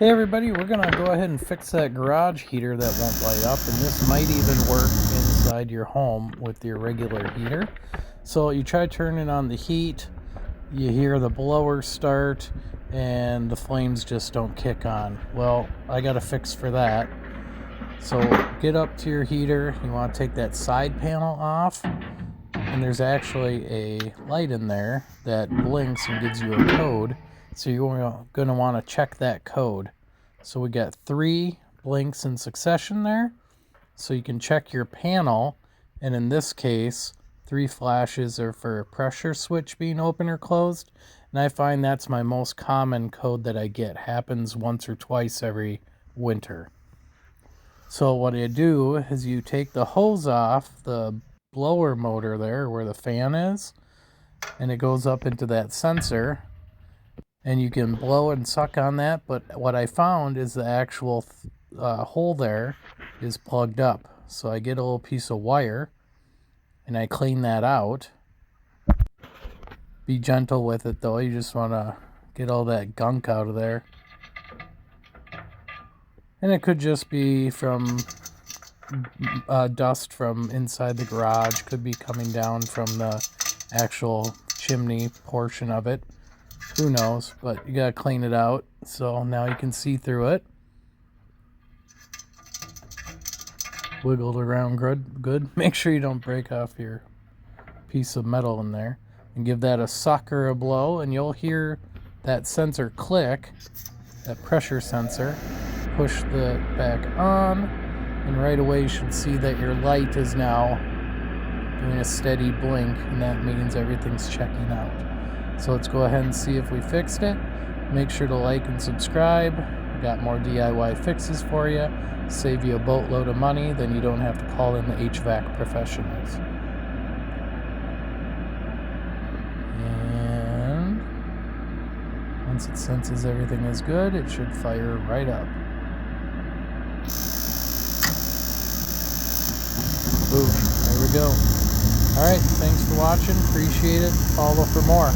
Hey everybody, we're going to go ahead and fix that garage heater that won't light up, and this might even work inside your home with your regular heater. So you try turning on the heat, you hear the blower start, and the flames just don't kick on. Well, I got a fix for that. So get up to your heater, you want to take that side panel off, and there's actually a light in there that blinks and gives you a code. So you're going to want to check that code. So we got 3 blinks in succession there. So you can check your panel, and in this case 3 flashes are for a pressure switch being open or closed, and I find that's my most common code that I get. Happens once or twice every winter. So what you do is you take the hose off the blower motor there where the fan is, and it goes up into that sensor, and you can blow and suck on that. But what I found is the actual hole there is plugged up. So I get a little piece of wire and I clean that out. Be gentle with it though, you just want to get all that gunk out of there. And it could just be from dust from inside the garage, could be coming down from the actual chimney portion of it. Who knows, but you gotta clean it out. So now you can see through it. Wiggled around good. Make sure you don't break off your piece of metal in there. And give that a suck or a blow, and you'll hear that sensor click, that pressure sensor. Push the back on, and right away you should see that your light is now doing a steady blink, and that means everything's checking out. So let's go ahead and see if we fixed it. Make sure to like and subscribe. We got more DIY fixes for you. Save you a boatload of money, then you don't have to call in the HVAC professionals. And once it senses everything is good, it should fire right up. Boom, there we go. Alright, thanks for watching, appreciate it, follow for more.